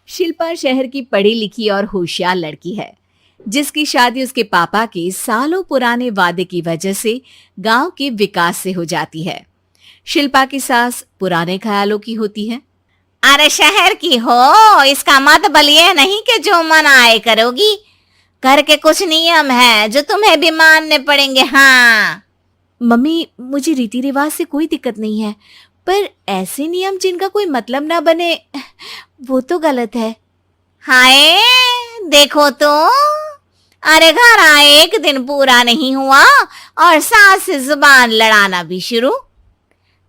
शिल्पा शहर की पढ़ी लिखी और होशियार लड़की है, जिसकी शादी उसके पापा के सालों पुराने वादे की वजह से गांव के विकास से हो जाती है। शिल्पा की सास पुराने ख्यालों की होती है। अरे शहर की हो, इसका मतलब ये नहीं कि जो मन आए करोगी। घर के कुछ नियम है जो तुम्हें भी मानने पड़ेंगे। हाँ मम्मी, मुझे रीति रिवाज से कोई दिक्कत नहीं है, पर ऐसे नियम जिनका कोई मतलब ना बने वो तो गलत है। हाय देखो तो, अरे घर आए एक दिन पूरा नहीं हुआ और सास से जुबान लड़ाना भी शुरू।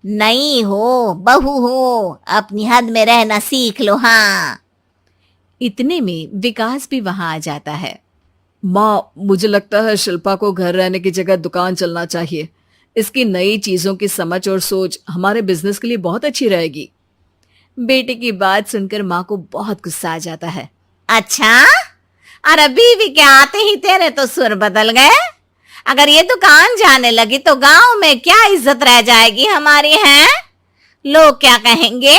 नहीं हो, बहू हो, अपनी हद में रहना सीख लो। हाँ इतने में विकास भी वहां आ जाता है। माँ, मुझे लगता है शिल्पा को घर रहने की जगह दुकान चलना चाहिए। इसकी नई चीजों की समझ और सोच हमारे बिजनेस के लिए बहुत अच्छी रहेगी। बेटे की बात सुनकर माँ को बहुत गुस्सा आ जाता है। अच्छा, अरे बीवी के आते ही तेरे तो सुर बदल गए। अगर ये दुकान जाने लगी तो गांव में क्या इज्जत रह जाएगी हमारी। है लोग क्या कहेंगे?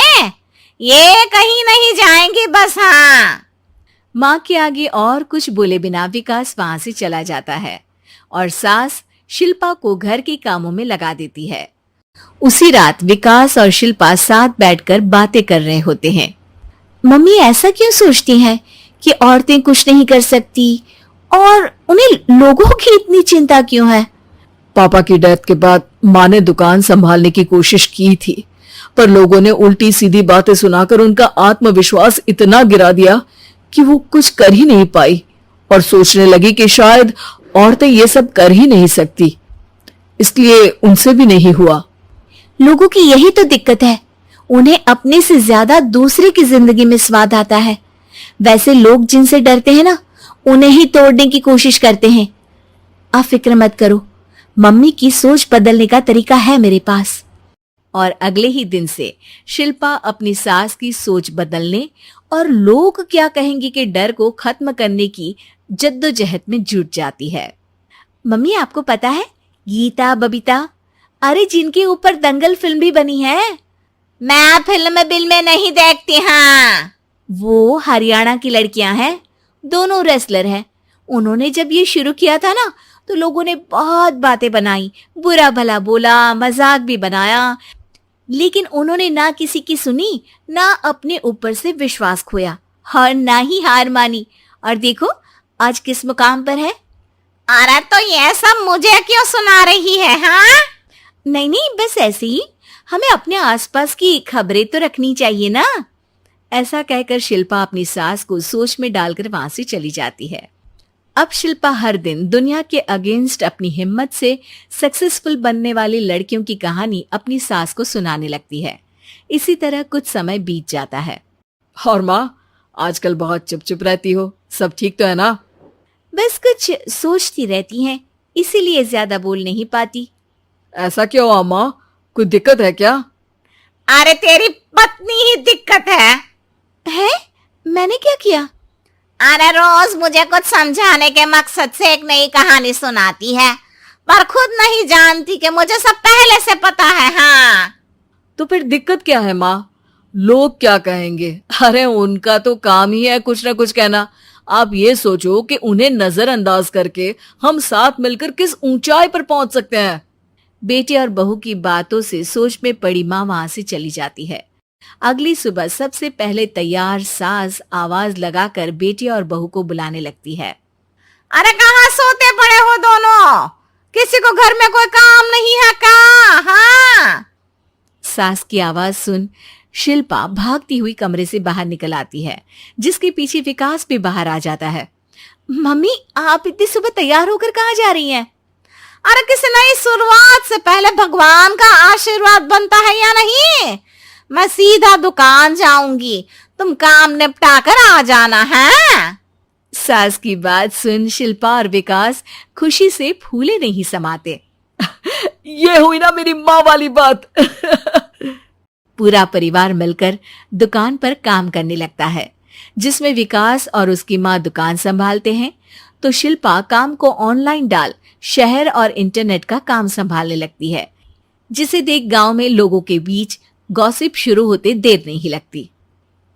ये कहीं नहीं जाएंगी बस। हाँ माँ के आगे और कुछ बोले बिना विकास वहां से चला जाता है और सास शिल्पा को घर के कामों में लगा देती है। उसी रात विकास और शिल्पा साथ बैठकर बातें कर रहे होते हैं। मम्मी ऐसा क्यों सोचती हैं कि औरतें कुछ नहीं कर सकती और उन्हें लोगों की इतनी चिंता क्यों है? पापा की डेथ के बाद माँ ने दुकान संभालने की कोशिश की थी, पर लोगों ने उल्टी सीधी बातें सुनाकर उनका आत्मविश्वास इतना गिरा दिया कि वो कुछ कर ही नहीं पाई और सोचने लगी कि शायद औरतें ये सब कर ही नहीं सकती, इसलिए उनसे भी नहीं हुआ। लोगों की यही तो दिक्कत है, उन्हें अपने से ज्यादा दूसरे की जिंदगी में स्वाद आता है। वैसे लोग जिनसे डरते हैं ना, उन्हें ही तोड़ने की कोशिश करते हैं। आप फिक्र मत करो, मम्मी की सोच बदलने का तरीका है मेरे पास। और अगले ही दिन से शिल्पा अपनी सास की सोच बदलने और लोग क्या कहेंगे के डर को खत्म करने की जद्दोजहद में जुट जाती है। मम्मी, आपको पता है गीता, बबीता, अरे जिनके ऊपर दंगल फिल्म भी बनी है। मैं फिल्म बिल में नहीं देखती। हाँ वो हरियाणा की लड़कियां हैं, दोनों रेसलर हैं। उन्होंने जब ये शुरू किया था ना, तो लोगों ने बहुत बातें बनाई, बुरा भला बोला, मजाक भी बनाया, लेकिन उन्होंने ना किसी की सुनी, ना अपने ऊपर से विश्वास खोया और ना ही हार मानी। और देखो आज किस मुकाम पर है। अरे तो ये सब मुझे क्यों सुना रही है? हाँ नहीं नहीं, बस ऐसे ही, हमें अपने आसपास की खबरें तो रखनी चाहिए ना। ऐसा कहकर शिल्पा अपनी सास को सोच में डालकर वहां से चली जाती है। अब शिल्पा हर दिन दुनिया के अगेंस्ट अपनी हिम्मत से सक्सेसफुल बनने वाली लड़कियों की कहानी अपनी सास को सुनाने लगती है। इसी तरह कुछ समय बीत जाता है। और माँ, आजकल बहुत चुप चुप रहती हो, सब ठीक तो है ना? बस कुछ सोचती रहती हैं, इसीलिए ज्यादा बोल नहीं पाती। ऐसा क्यों हुआ माँ, कोई दिक्कत है क्या? अरे तेरी पत्नी ही दिक्कत है। मैंने क्या किया? अरे रोज मुझे कुछ समझाने के मकसद से एक नई कहानी सुनाती है, पर खुद नहीं जानती कि मुझे सब पहले से पता है। हाँ तो फिर दिक्कत क्या है माँ? लोग क्या कहेंगे? अरे उनका तो काम ही है कुछ ना कुछ कहना। आप ये सोचो कि उन्हें नजरअंदाज करके हम साथ मिलकर किस ऊंचाई पर पहुंच सकते हैं। बेटे और बहू की बातों से सोच में पड़ी माँ वहां से चली जाती है। अगली सुबह सबसे पहले तैयार सास आवाज लगाकर बेटे और बहू को बुलाने लगती है। अरे कहाँ सोते पड़े हो दोनों? किसी को घर में कोई काम नहीं है का? हाँ सास की आवाज सुन शिल्पा भागती हुई कमरे से बाहर निकल आती है, जिसके पीछे विकास भी बाहर आ जाता है। मम्मी, आप इतनी सुबह तैयार होकर कहाँ जा रही हैं? अरे किसी नई शुरुआत से पहले भगवान का आशीर्वाद बनता है या नहीं? मैं सीधा दुकान जाऊंगी, तुम काम निपटा कर आ जाना है। सास की बात सुन शिल्पा और विकास खुशी से फूले नहीं समाते। ये हुई ना मेरी माँ वाली बात। पूरा परिवार मिलकर दुकान पर काम करने लगता है, जिसमें विकास और उसकी माँ दुकान संभालते हैं, तो शिल्पा काम को ऑनलाइन डाल शहर और इंटरनेट का काम संभालने लगती है, जिसे देख गांव में लोगों के बीच गॉसिप शुरू होते देर नहीं लगती।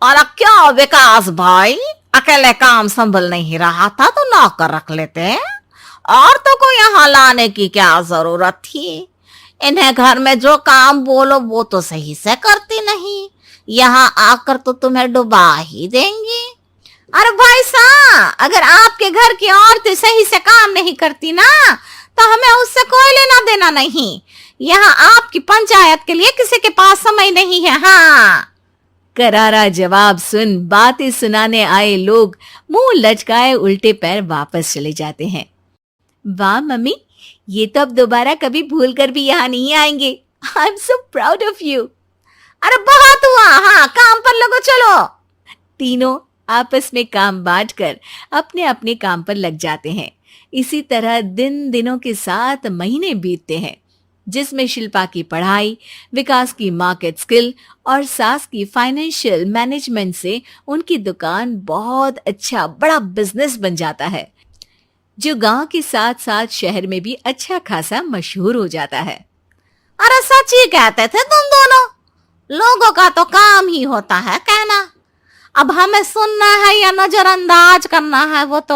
और क्या विकास भाई, अकेले काम संभल नहीं रहा था तो नौकर रख लेते, और तो को यहाँ लाने की क्या जरूरत थी। इन्हें घर में जो काम बोलो वो तो सही से करती नहीं, यहाँ आकर तो तुम्हें डुबा ही देंगी। अरे भाई साहब, अगर आपके घर की औरतें सही से काम नहीं करती ना तो हमें उससे कोई लेना देना नहीं। यहाँ आपकी पंचायत के लिए किसी के पास समय नहीं है। हाँ, करारा जवाब सुन बातें सुनाने आए लोग मुंह लचकाए उल्टे पैर वापस चले जाते हैं। वाह मम्मी, ये तो अब दोबारा कभी भूल कर भी यहाँ नहीं आएंगे। I am so proud of you. अरे बहुत हुआ, हाँ काम पर लगो चलो। तीनों आपस में काम बांटकर अपने अपने काम पर लग जाते हैं। इसी तरह दिनों के साथ महीने बीतते हैं, जिसमें शिल्पा की पढ़ाई, विकास की मार्केट स्किल और सास की फाइनेंशियल मैनेजमेंट से उनकी दुकान बहुत अच्छा बड़ा बिजनेस बन जाता है, जो गांव के साथ साथ शहर में भी अच्छा खासा मशहूर हो जाता है। अरे सच ही कहते थे तुम दोनों, लोगों का तो काम ही होता है कहना। अब हमें सुनना है या नजरअंदाज करना है वो तो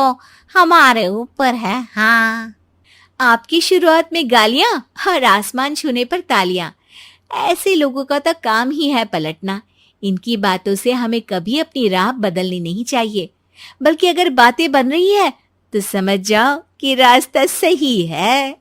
हमारे ऊपर है। हाँ, आपकी शुरुआत में गालियां और आसमान छूने पर तालियां, ऐसे लोगों का तो काम ही है पलटना। इनकी बातों से हमें कभी अपनी राह बदलनी नहीं चाहिए, बल्कि अगर बातें बन रही है तो समझ जाओ कि रास्ता सही है।